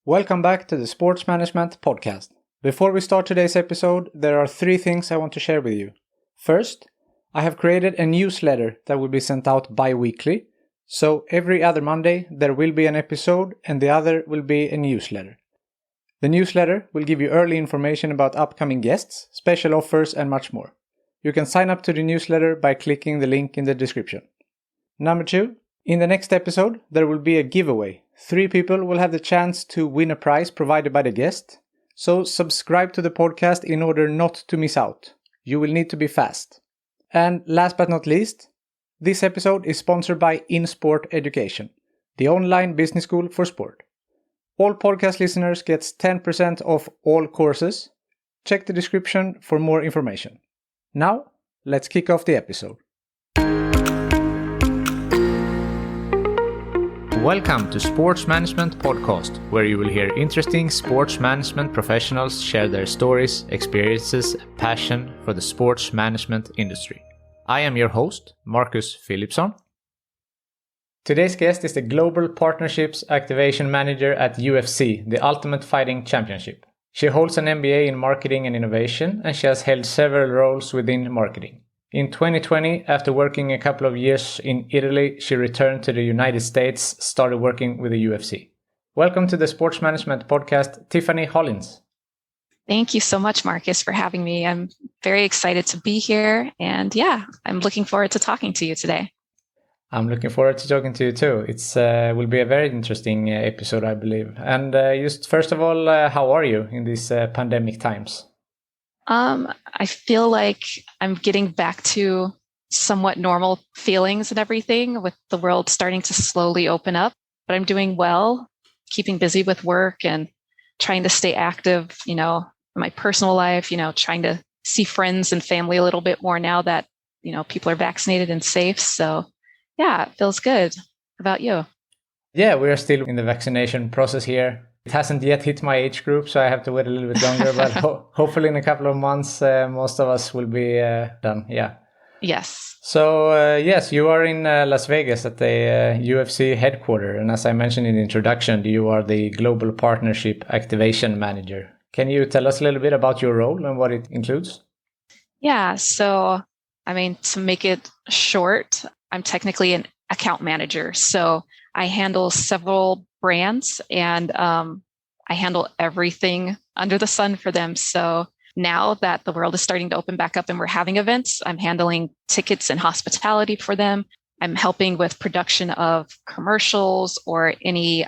Welcome back to the Sports Management Podcast. Before we start today's episode, there are 3 things I want to share with you. First, I have created a newsletter that will be sent out bi-weekly. So every other Monday there will be an episode and the other will be a newsletter. The newsletter will give you early information about upcoming guests, special offers and much more. You can sign up to the newsletter by clicking the link in the description. Number 2, in the next episode there will be a giveaway. 3 people will have the chance to win a prize provided by the guest. So subscribe to the podcast in order not to miss out. You will need to be fast. And last but not least, this episode is sponsored by InSport Education, the online business school for sport. All podcast listeners get 10% off all courses. Check the description for more information. Now, let's kick off the episode. Welcome to Sports Management Podcast, where you will hear interesting sports management professionals share their stories, experiences, and passion for the sports management industry. I am your host, Marcus Philipson. Today's guest is the Global Partnerships Activation Manager at UFC, the Ultimate Fighting Championship. She holds an MBA in Marketing and Innovation, and she has held several roles within marketing. In 2020, after working a couple of years in Italy, she returned to the United States, started working with the UFC. Welcome to the Sports Management Podcast, Tiffany Hollins. Thank you so much, Marcus, for having me. I'm very excited to be here. And I'm looking forward to talking to you today. I'm looking forward to talking to you too. It will be a very interesting episode, I believe. And just first of all, how are you in these pandemic times? I feel like I'm getting back to somewhat normal feelings and everything with the world starting to slowly open up, but I'm doing well, keeping busy with work and trying to stay active, in my personal life, trying to see friends and family a little bit more now that, people are vaccinated and safe. So it feels good. How about you? Yeah, we are still in the vaccination process here. It hasn't yet hit my age group, so I have to wait a little bit longer. But hopefully in a couple of months, most of us will be done. Yeah. Yes. So, yes, you are in Las Vegas at the UFC headquarters. And as I mentioned in the introduction, you are the Global Partnership Activation Manager. Can you tell us a little bit about your role and what it includes? Yeah. So, to make it short, I'm technically an account manager. So I handle several brands and I handle everything under the sun for them. So now that the world is starting to open back up and we're having events, I'm handling tickets and hospitality for them. I'm helping with production of commercials or any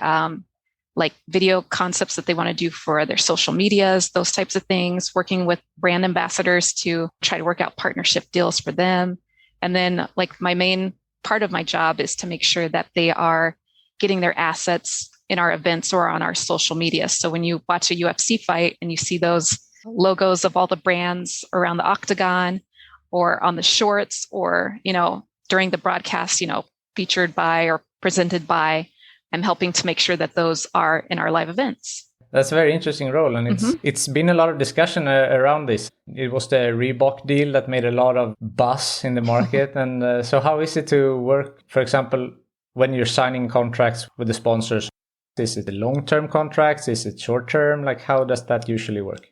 video concepts that they want to do for their social medias, those types of things, working with brand ambassadors to try to work out partnership deals for them. And then my main part of my job is to make sure that they are getting their assets in our events or on our social media. So when you watch a UFC fight and you see those logos of all the brands around the octagon or on the shorts or, during the broadcast, featured by or presented by, I'm helping to make sure that those are in our live events. That's a very interesting role. And it's been a lot of discussion around this. It was the Reebok deal that made a lot of buzz in the market. And so how is it to work, for example, when you're signing contracts with the sponsors? Is it a long-term contracts? Is it short-term? How does that usually work?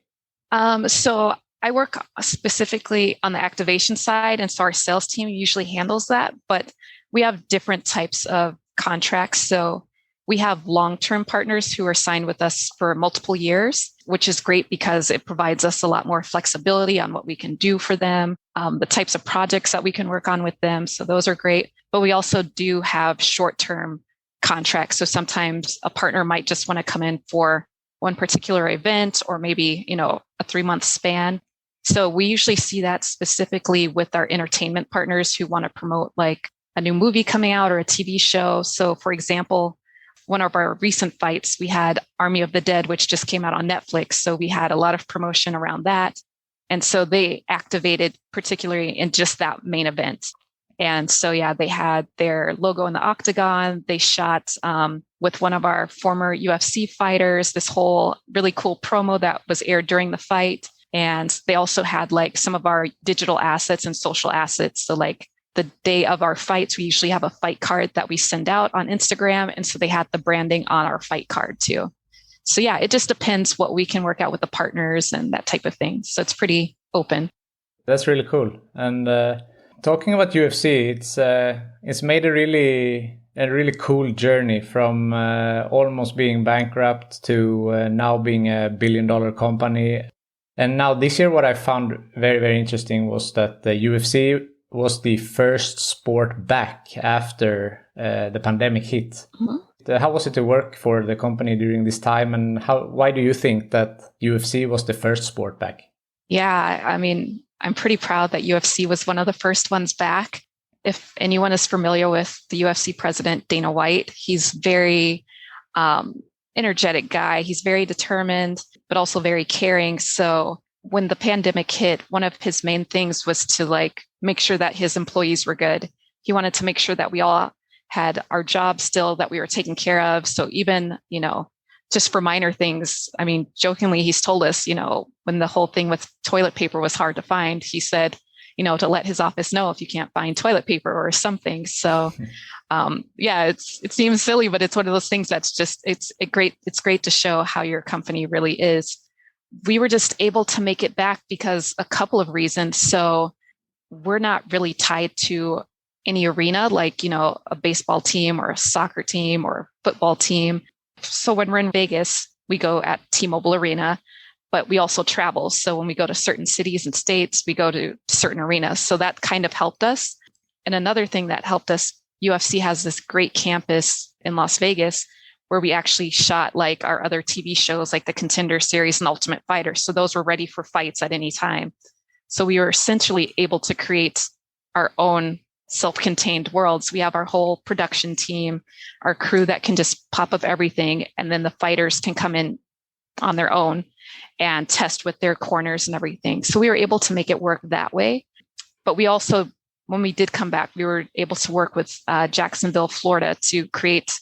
So I work specifically on the activation side. And so our sales team usually handles that. But we have different types of contracts. So we have long-term partners who are signed with us for multiple years, which is great because it provides us a lot more flexibility on what we can do for them, the types of projects that we can work on with them. So those are great. But we also do have short-term contracts. So sometimes a partner might just want to come in for one particular event or maybe, a 3-month span. So we usually see that specifically with our entertainment partners who want to promote a new movie coming out or a TV show. So for example, one of our recent fights, we had Army of the Dead, which just came out on Netflix. So we had a lot of promotion around that. And so they activated particularly in just that main event. And so, they had their logo in the octagon. They shot with one of our former UFC fighters, this whole really cool promo that was aired during the fight. And they also had some of our digital assets and social assets. So the day of our fights, we usually have a fight card that we send out on Instagram. And so they had the branding on our fight card too. So yeah, it just depends what we can work out with the partners and that type of thing. So it's pretty open. That's really cool. And talking about UFC, it's made a really cool journey from almost being bankrupt to now being a billion-dollar company. And now this year, what I found very, very interesting was that the UFC was the first sport back after the pandemic hit. Mm-hmm. How was it to work for the company during this time, and why do you think that UFC was the first sport back? Yeah, I mean, I'm pretty proud that UFC was one of the first ones back. If anyone is familiar with the UFC president, Dana White, he's very energetic guy. He's very determined, but also very caring. So when the pandemic hit, one of his main things was to make sure that his employees were good. He wanted to make sure that we all had our jobs still, that we were taken care of. So even, just for minor things, I mean, jokingly, he's told us, when the whole thing with toilet paper was hard to find, he said, to let his office know if you can't find toilet paper or something. So, yeah, it seems silly, but it's one of those things that's just, it's great to show how your company really is. We were just able to make it back because a couple of reasons. So we're not really tied to any arena, like, a baseball team or a soccer team or a football team. So when we're in Vegas, we go at T-Mobile Arena, but we also travel. So when we go to certain cities and states, we go to certain arenas. So that kind of helped us. And another thing that helped us, UFC has this great campus in Las Vegas where we actually shot our other TV shows, like the Contender Series and Ultimate Fighter. So those were ready for fights at any time. So we were essentially able to create our own self-contained worlds. We have our whole production team, our crew that can just pop up everything. And then the fighters can come in on their own and test with their corners and everything. So we were able to make it work that way. But we also, when we did come back, we were able to work with Jacksonville, Florida to create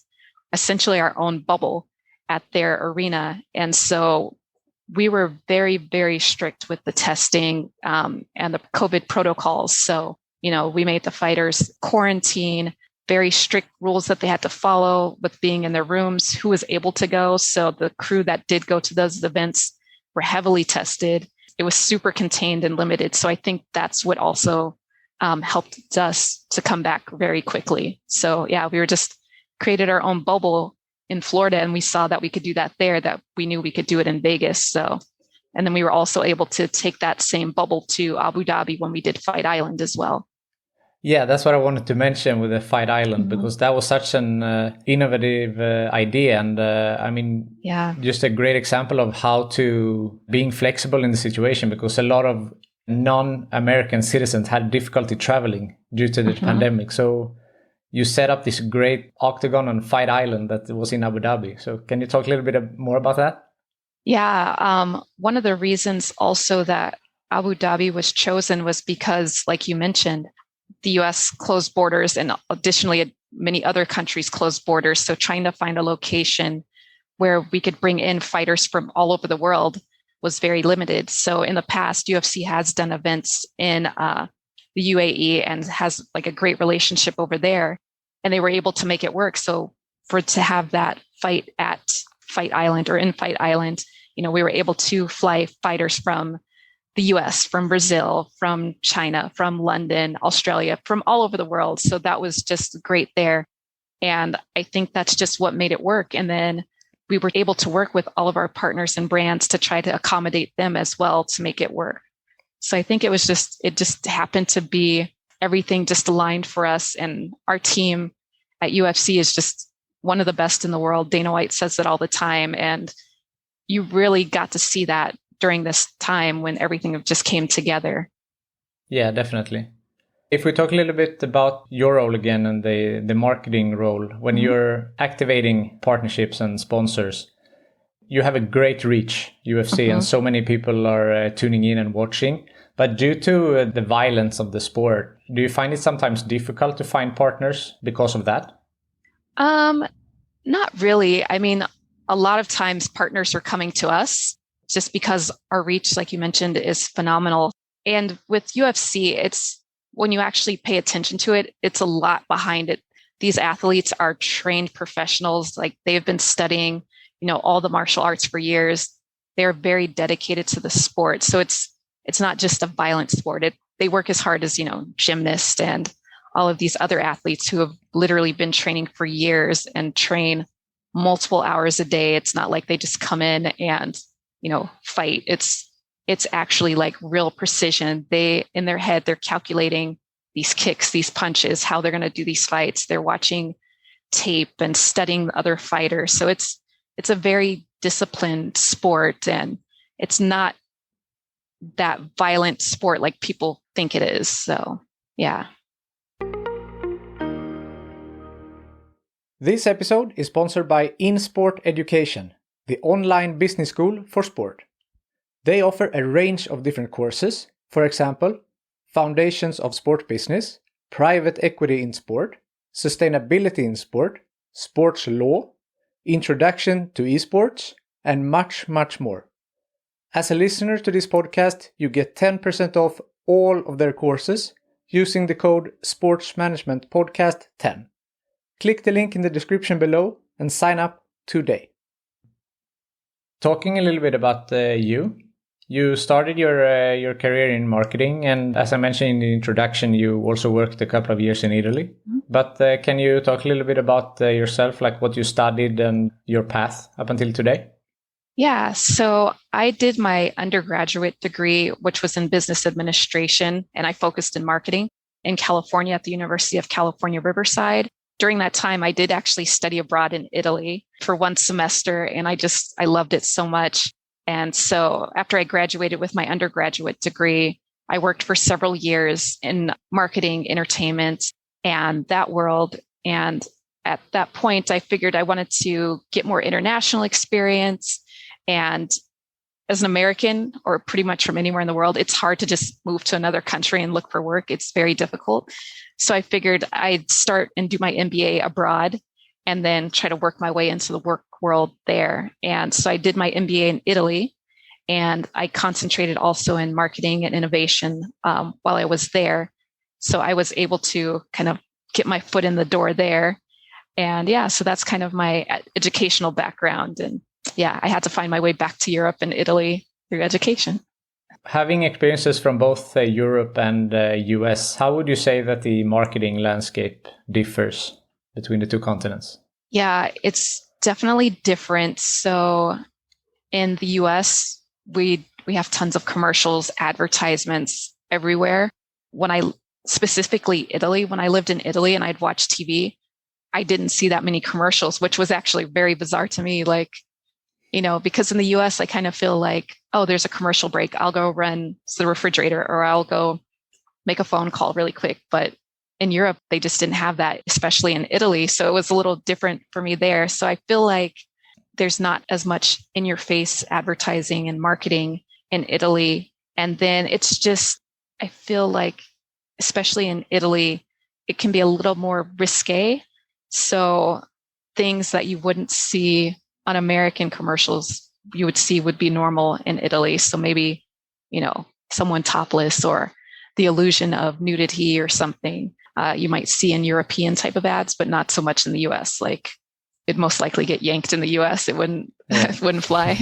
essentially our own bubble at their arena. And so we were very, very strict with the testing and the COVID protocols. So, we made the fighters quarantine, very strict rules that they had to follow with being in their rooms, who was able to go. So the crew that did go to those events were heavily tested. It was super contained and limited. So I think that's what also helped us to come back very quickly. So yeah, we were just created our own bubble in Florida, and we saw that we could do that there, that we knew we could do it in Vegas. So, and then we were also able to take that same bubble to Abu Dhabi when we did Fight Island as well. Yeah, that's what I wanted to mention with the Fight Island, because that was such an innovative idea. And just a great example of how to being flexible in the situation, because a lot of non-American citizens had difficulty traveling due to the pandemic. So you set up this great octagon on Fight Island that was in Abu Dhabi. So can you talk a little bit more about that? Yeah. One of the reasons also that Abu Dhabi was chosen was because, like you mentioned, the US closed borders, and additionally, many other countries closed borders. So trying to find a location where we could bring in fighters from all over the world was very limited. So in the past, UFC has done events in the UAE and has a great relationship over there, and they were able to make it work. So to have that fight at Fight Island or in Fight Island, we were able to fly fighters from the US, from Brazil, from China, from London, Australia, from all over the world. So that was just great there. And I think that's just what made it work. And then we were able to work with all of our partners and brands to try to accommodate them as well to make it work. So I think it just happened to be everything just aligned for us. And our team at UFC is just one of the best in the world. Dana White says it all the time. And you really got to see that during this time when everything just came together. Yeah, definitely. If we talk a little bit about your role again and the marketing role, when you're activating partnerships and sponsors, you have a great reach, UFC, and so many people are tuning in and watching. But due to the violence of the sport, do you find it sometimes difficult to find partners because of that? Not really. I mean, a lot of times partners are coming to us just because our reach, like you mentioned, is phenomenal. And with UFC, it's when you actually pay attention to it, it's a lot behind it. These athletes are trained professionals. They've been studying, all the martial arts for years. They're very dedicated to the sport. So it's not just a violent sport. They work as hard as, gymnasts and all of these other athletes who have literally been training for years and train multiple hours a day. It's not like they just come in and, fight. It's actually like real precision. In their head, they're calculating these kicks, these punches, how they're going to do these fights. They're watching tape and studying the other fighters. So it's a very disciplined sport, and it's not that violent sport like people think it is. So, yeah. This episode is sponsored by InSport Education, the online business school for sport. They offer a range of different courses, for example, Foundations of Sport Business, Private Equity in Sport, Sustainability in Sport, Sports Law, Introduction to Esports, and much, much more. As a listener to this podcast, you get 10% off all of their courses using the code SportsManagementPodcast10. Click the link in the description below and sign up today. Talking a little bit about you started your career in marketing, and as I mentioned in the introduction, you also worked a couple of years in Italy. Mm-hmm. But can you talk a little bit about yourself, like what you studied and your path up until today? Yeah, so I did my undergraduate degree, which was in business administration, and I focused in marketing in California at the University of California, Riverside. During that time, I did actually study abroad in Italy for one semester, and I loved it so much. And so after I graduated with my undergraduate degree, I worked for several years in marketing, entertainment, and that world. And at that point, I figured I wanted to get more international experience. And as an American, or pretty much from anywhere in the world, it's hard to just move to another country and look for work. It's very difficult. So I figured I'd start and do my MBA abroad and then try to work my way into the work world there. And so I did my MBA in Italy, and I concentrated also in marketing and innovation while I was there. So I was able to kind of get my foot in the door there. And yeah, so that's kind of my educational background. And yeah, I had to find my way back to Europe and Italy through education. Having experiences from both Europe and US, how would you say that the marketing landscape differs between the two continents? Yeah, it's definitely different. So in the US, we have tons of commercials, advertisements everywhere. Specifically Italy, when I lived in Italy and I'd watch TV, I didn't see that many commercials, which was actually very bizarre to me. Like, because in the US, I kind of feel like, oh, there's a commercial break. I'll go run to the refrigerator, or I'll go make a phone call really quick. But in Europe, they just didn't have that, especially in Italy. So it was a little different for me there. So I feel like there's not as much in-your-face advertising and marketing in Italy. And then it's just, I feel like, especially in Italy, it can be a little more risque. So things that you wouldn't see on American commercials, you would be normal in Italy. So maybe, someone topless or the illusion of nudity or something you might see in European type of ads, but not so much in the US. Like, it'd most likely get yanked in the US. It wouldn't fly.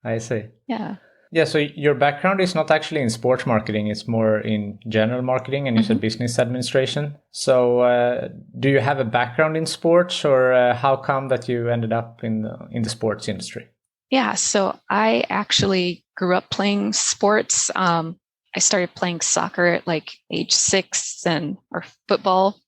I see. Yeah. Yeah, so your background is not actually in sports marketing, it's more in general marketing, and you said business administration. So do you have a background in sports, or how come that you ended up in the sports industry? Yeah, so I actually grew up playing sports. I started playing soccer at like age 6 or football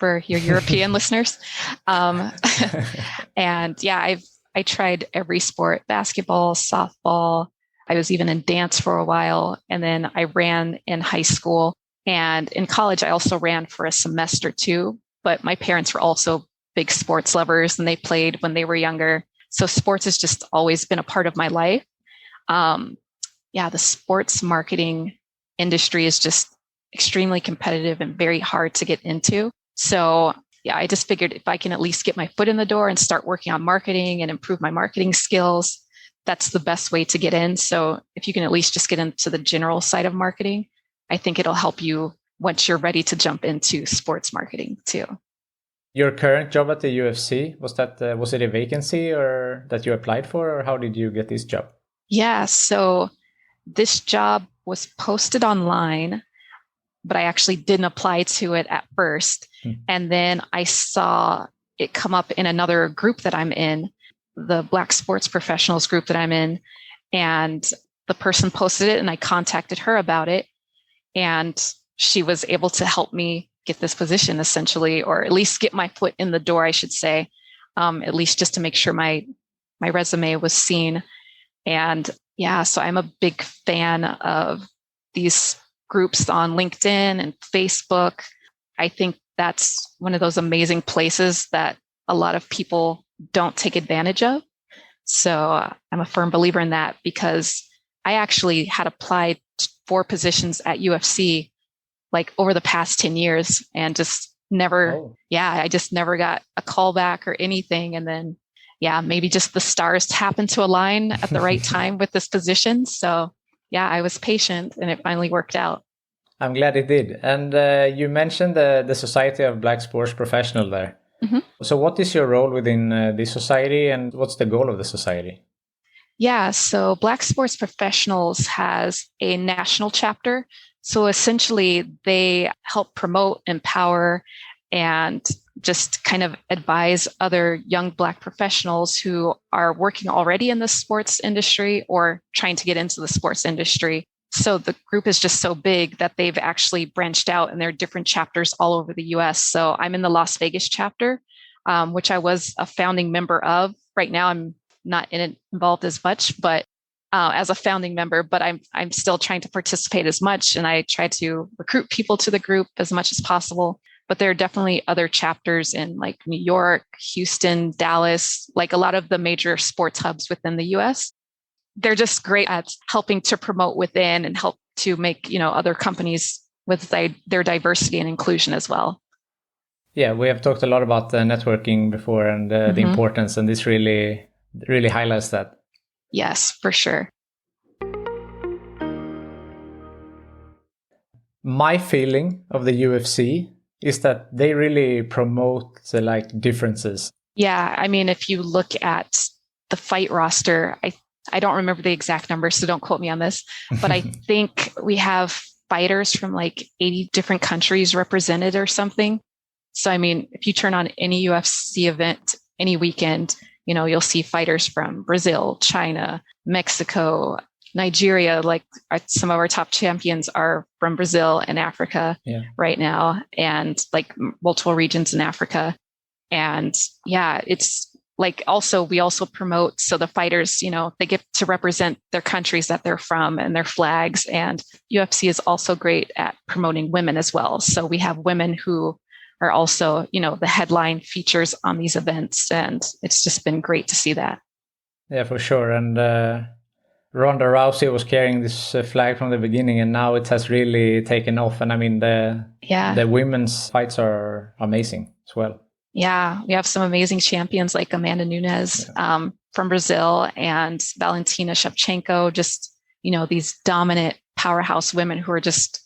for your European listeners. And yeah, I tried every sport: basketball, softball. I was even in dance for a while. And then I ran in high school, and in college, I also ran for a semester too. But my parents were also big sports lovers, and they played when they were younger. So sports has just always been a part of my life. The sports marketing industry is just extremely competitive and very hard to get into. So yeah, I just figured if I can at least get my foot in the door and start working on marketing and improve my marketing skills, that's the best way to get in. So if you can at least just get into the general side of marketing, I think it'll help you once you're ready to jump into sports marketing too. Your current job at the UFC, was it a vacancy or that you applied for, or how did you get this job? Yeah, so this job was posted online, but I actually didn't apply to it at first. And then I saw it come up in another group that I'm in, the Black Sports Professionals group that I'm in. And the person posted it and I contacted her about it. And she was able to help me get this position essentially, or at least get my foot in the door, I should say, at least just to make sure my resume was seen. And yeah, so I'm a big fan of these groups on LinkedIn and Facebook. I think that's one of those amazing places that a lot of people don't take advantage of. So I'm a firm believer in that because I actually had applied for positions at UFC like over the past 10 years and just never, I just never got a call back or anything. And then, maybe just the stars happened to align at the right time with this position. So I was patient and it finally worked out. I'm glad it did. And you mentioned the Society of Black Sports Professionals there. Mm-hmm. So what is your role within this society and what's the goal of the society? Yeah, so Black Sports Professionals has a national chapter. So essentially, they help promote, empower, and just kind of advise other young Black professionals who are working already in the sports industry or trying to get into the sports industry. So the group is just so big that they've actually branched out and there are different chapters all over the US. So I'm in the Las Vegas chapter, which I was a founding member of. Right now, I'm not involved as much, but as a founding member, but I'm still trying to participate as much. And I try to recruit people to the group as much as possible. But there are definitely other chapters in like New York, Houston, Dallas, like a lot of the major sports hubs within the US. They're just great at helping to promote within and help to make, other companies with their diversity and inclusion as well. Yeah, we have talked a lot about networking before and the importance, and this really highlights that. Yes, for sure. My feeling of the UFC is that they really promote differences. Yeah, I mean, if you look at the fight roster, I don't remember the exact numbers, so don't quote me on this, but I think we have fighters from like 80 different countries represented or something. So, I mean, if you turn on any UFC event, any weekend, you'll see fighters from Brazil, China, Mexico, Nigeria. Like some of our top champions are from Brazil and Africa right now, and like multiple regions in Africa. And it's like we also promote, so the fighters, they get to represent their countries that they're from and their flags. And UFC is also great at promoting women as well. So we have women who are also, the headline features on these events. And it's just been great to see that. Yeah, for sure. And Ronda Rousey was carrying this flag from the beginning, and now it has really taken off. And I mean, the women's fights are amazing as well. Yeah, we have some amazing champions like Amanda Nunes from Brazil and Valentina Shevchenko, just, these dominant powerhouse women who are just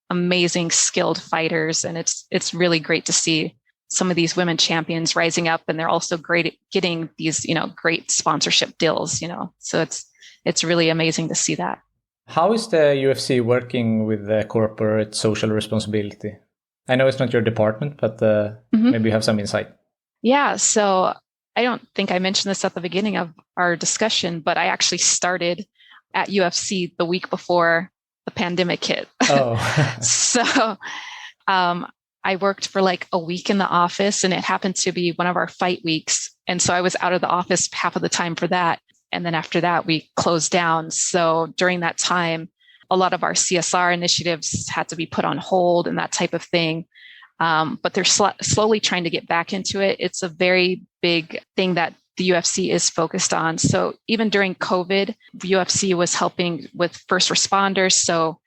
amazing, skilled fighters. And it's really great to see some of these women champions rising up, and they're also great at getting these, great sponsorship deals, so it's really amazing to see that. How is the UFC working with the corporate social responsibility? I know it's not your department, but maybe you have some insight. Yeah, so I don't think I mentioned this at the beginning of our discussion, but I actually started at UFC the week before the pandemic hit. Oh. So I worked for like a week in the office, and it happened to be one of our fight weeks. And so I was out of the office half of the time for that. And then after that, we closed down. So during that time, a lot of our CSR initiatives had to be put on hold and that type of thing. But they're slowly trying to get back into it. It's a very big thing that the UFC is focused on. So even during COVID, the UFC was helping with first responders. So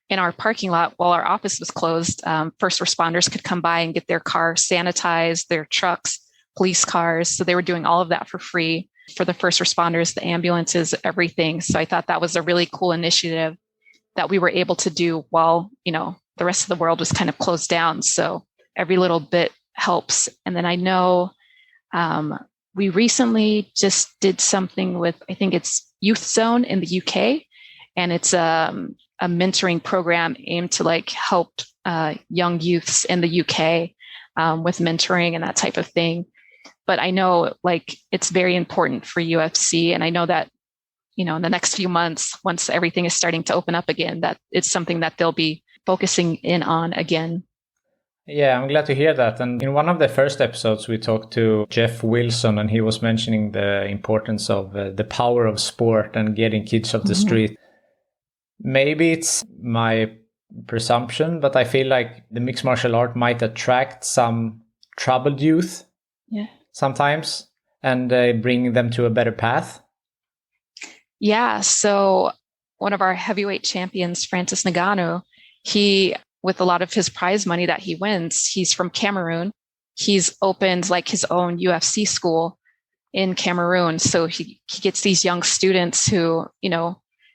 in our parking lot, while our office was closed, first responders could come by and get their car sanitized, their trucks, police cars. So they were doing all of that for free for the first responders, the ambulances, everything. So I thought that was a really cool initiative that we were able to do while, the rest of the world was kind of closed down. So every little bit helps. And then I know we recently just did something with, I think it's Youth Zone in the UK, and it's a mentoring program aimed to like help young youths in the UK with mentoring and that type of thing. But I know like it's very important for UFC, and I know that in the next few months, once everything is starting to open up again, that it's something that they'll be focusing in on again. Yeah, I'm glad to hear that. And in one of the first episodes, we talked to Jeff Wilson, and he was mentioning the importance of the power of sport and getting kids off the street. Maybe it's my presumption, but I feel like the mixed martial art might attract some troubled youth sometimes and bring them to a better path. Yeah. So one of our heavyweight champions, Francis Ngannou, he, with a lot of his prize money that he wins, he's from Cameroon. He's opened like his own UFC school in Cameroon. So he gets these young students who,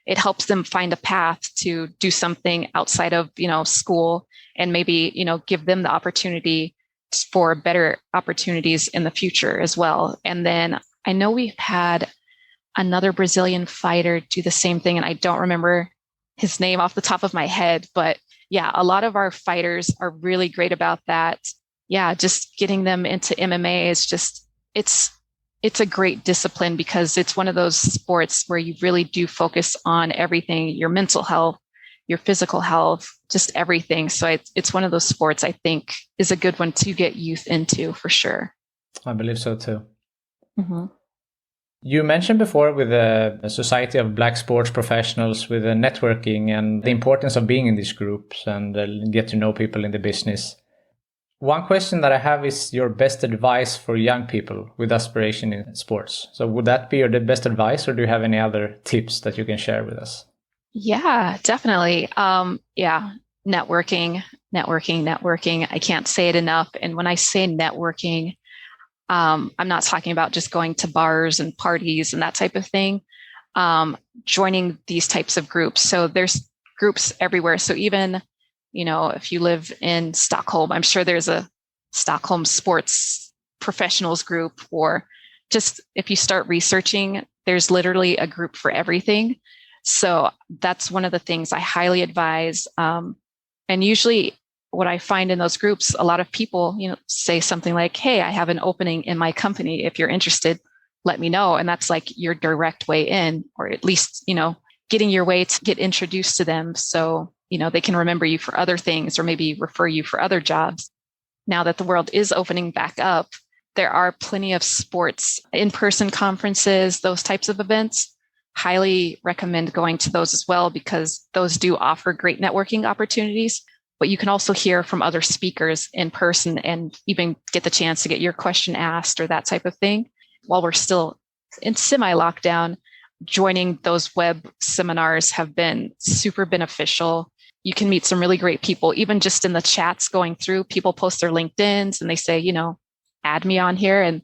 it helps them find a path to do something outside of, school, and maybe, give them the opportunity for better opportunities in the future as well. And then I know we've had another Brazilian fighter do the same thing, and I don't remember his name off the top of my head, but yeah, a lot of our fighters are really great about that. Yeah, just getting them into MMA is just, it's a great discipline, because it's one of those sports where you really do focus on everything, your mental health, your physical health, just everything. So it's one of those sports I think is a good one to get youth into for sure. I believe so too. You mentioned before with the Society of Black Sports Professionals, with the networking and the importance of being in these groups and get to know people in the business. One question that I have is your best advice for young people with aspiration in sports. So would that be your best advice, or do you have any other tips that you can share with us? Yeah, definitely. Networking. I can't say it enough. And when I say networking, I'm not talking about just going to bars and parties and that type of thing. Joining these types of groups. So there's groups everywhere. So even, if you live in Stockholm, I'm sure there's a Stockholm sports professionals group, or just if you start researching, there's literally a group for everything. So that's one of the things I highly advise. And usually what I find in those groups, a lot of people, say something like, hey, I have an opening in my company. If you're interested, let me know. And that's like your direct way in, or at least, getting your way to get introduced to them. So, they can remember you for other things, or maybe refer you for other jobs. Now that the world is opening back up, there are plenty of sports, in-person conferences, those types of events. Highly recommend going to those as well, because those do offer great networking opportunities. But you can also hear from other speakers in person and even get the chance to get your question asked or that type of thing. While we're still in semi-lockdown, joining those web seminars have been super beneficial. You can meet some really great people, even just in the chats going through. People post their LinkedIns and they say, add me on here. And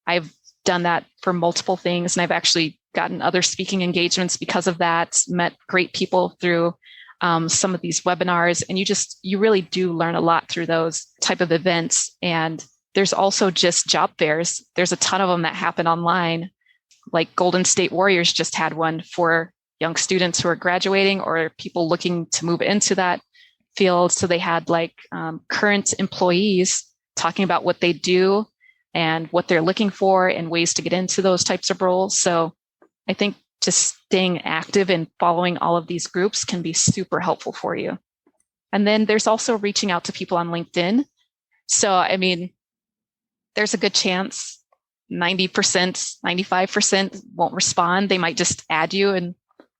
I've done that for multiple things. And I've actually gotten other speaking engagements because of that, met great people through some of these webinars. And you really do learn a lot through those type of events. And there's also just job fairs. There's a ton of them that happen online. Like Golden State Warriors just had one for young students who are graduating or people looking to move into that field. So they had current employees talking about what they do and what they're looking for and ways to get into those types of roles. So I think just staying active and following all of these groups can be super helpful for you. And then there's also reaching out to people on LinkedIn. So, there's a good chance 90%, 95% won't respond. They might just add you, and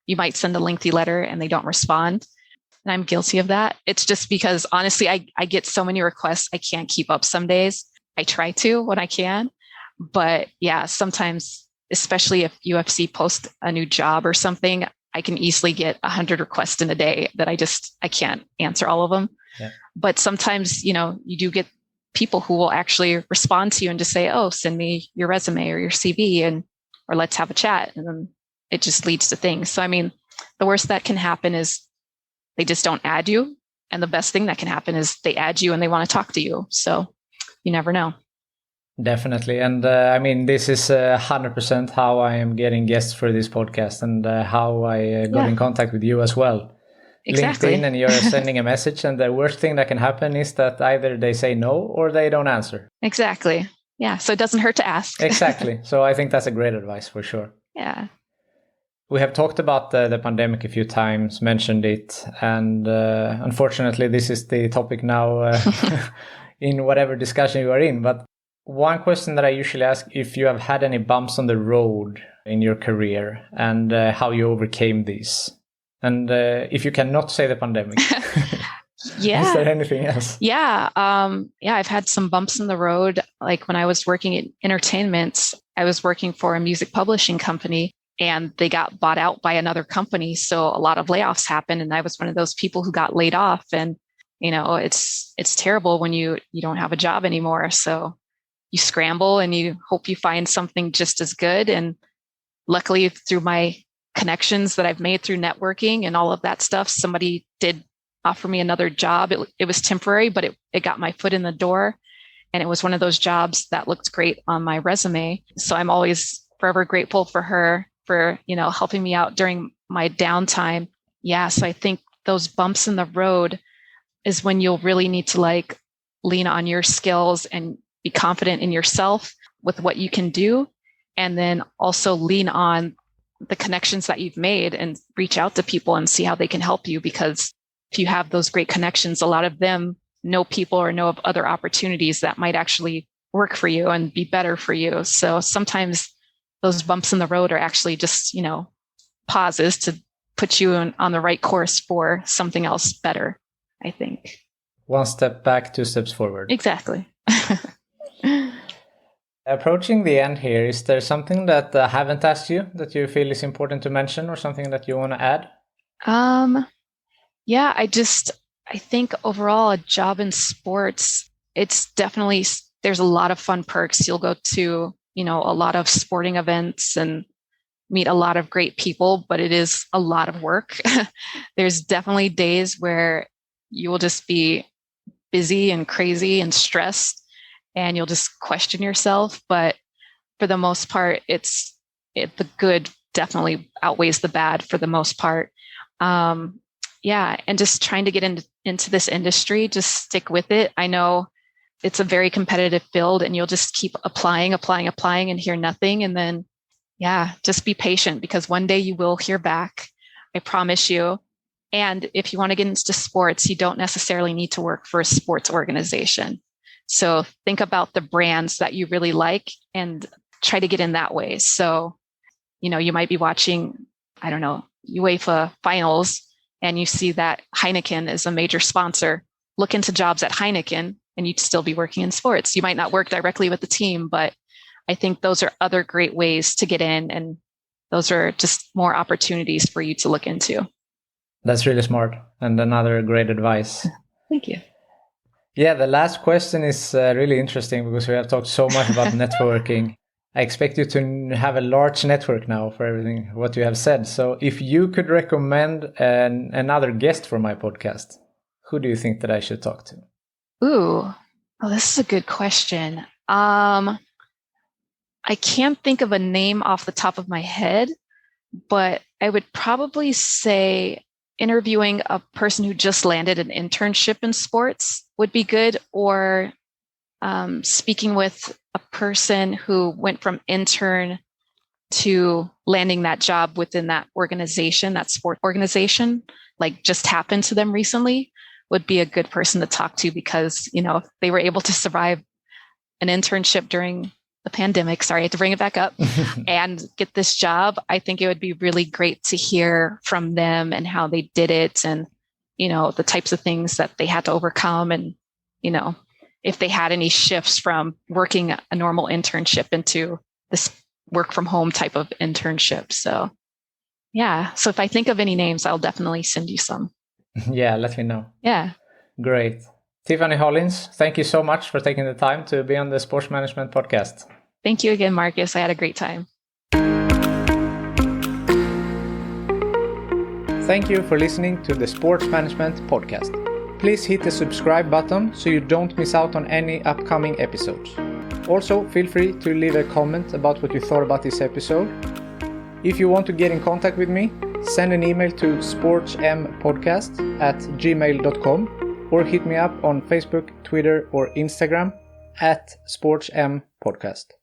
you might send a lengthy letter and they don't respond. And I'm guilty of that. It's just because honestly, I get so many requests. I can't keep up some days. I try to when I can. But yeah, sometimes, especially if UFC posts a new job or something, I can easily get 100 requests in a day that I can't answer all of them. Yeah. But sometimes, you do get people who will actually respond to you and just say, oh, send me your resume or your CV or let's have a chat. And then it just leads to things. So, the worst that can happen is they just don't add you. And the best thing that can happen is they add you and they want to talk to you. So you never know. Definitely. And I mean, this is 100% how I am getting guests for this podcast, and how I got in contact with you as well. Exactly. LinkedIn, and you're sending a message, and the worst thing that can happen is that either they say no or they don't answer. Exactly. Yeah. So it doesn't hurt to ask. Exactly. So I think that's a great advice for sure. Yeah. We have talked about the pandemic a few times, mentioned it, and unfortunately, this is the topic now in whatever discussion you are in. But one question that I usually ask, if you have had any bumps on the road in your career, and how you overcame these. And if you cannot say the pandemic, yeah. Is there anything else? Yeah. I've had some bumps in the road. Like when I was working in entertainment, I was working for a music publishing company, and they got bought out by another company. So a lot of layoffs happened, and I was one of those people who got laid off. And, it's terrible when you don't have a job anymore. So you scramble and you hope you find something just as good. And luckily, through my connections that I've made through networking and all of that stuff, somebody did offer me another job. It was temporary, but it got my foot in the door. And it was one of those jobs that looked great on my resume. So I'm always forever grateful for her for, helping me out during my downtime. Yeah. So I think those bumps in the road is when you'll really need to lean on your skills and be confident in yourself with what you can do. And then also lean on the connections that you've made and reach out to people and see how they can help you. Because if you have those great connections, a lot of them know people or know of other opportunities that might actually work for you and be better for you. So sometimes those bumps in the road are actually just, pauses to put you on the right course for something else better, I think. One step back, two steps forward. Exactly. Approaching the end here, is there something that I haven't asked you that you feel is important to mention, or something that you want to add? Yeah, I think overall a job in sports, it's definitely, there's a lot of fun perks. You'll go to, a lot of sporting events and meet a lot of great people, but it is a lot of work. There's definitely days where you will just be busy and crazy and stressed, and you'll just question yourself. But for the most part, the good definitely outweighs the bad for the most part. And just trying to get into this industry, just stick with it. I know it's a very competitive field, and you'll just keep applying and hear nothing. And then, just be patient, because one day you will hear back. I promise you. And if you want to get into sports, you don't necessarily need to work for a sports organization. So think about the brands that you really like and try to get in that way. So, you might be watching, I don't know, UEFA finals, and you see that Heineken is a major sponsor. Look into jobs at Heineken, and you'd still be working in sports. You might not work directly with the team, but I think those are other great ways to get in, and those are just more opportunities for you to look into. That's really smart, and another great advice. Thank you. Yeah, the last question is really interesting, because we have talked so much about networking. I expect you to have a large network now for everything what you have said. So if you could recommend another guest for my podcast, who do you think that I should talk to? This is a good question. I can't think of a name off the top of my head, but I would probably say interviewing a person who just landed an internship in sports would be good, or speaking with a person who went from intern to landing that job within that organization, that sport organization, like just happened to them recently, would be a good person to talk to, because, if they were able to survive an internship during the pandemic, sorry, I had to bring it back up, and get this job, I think it would be really great to hear from them and how they did it, and, the types of things that they had to overcome, and, if they had any shifts from working a normal internship into this work from home type of internship. So, so if I think of any names, I'll definitely send you some. Yeah, let me know. Yeah. Great. Tiffany Hollins, thank you so much for taking the time to be on the Sports Management Podcast. Thank you again, Marcus. I had a great time. Thank you for listening to the Sports Management Podcast. Please hit the subscribe button so you don't miss out on any upcoming episodes. Also, feel free to leave a comment about what you thought about this episode. If you want to get in contact with me, send an email to sportsmpodcast@gmail.com or hit me up on Facebook, Twitter or Instagram @sportsmpodcast.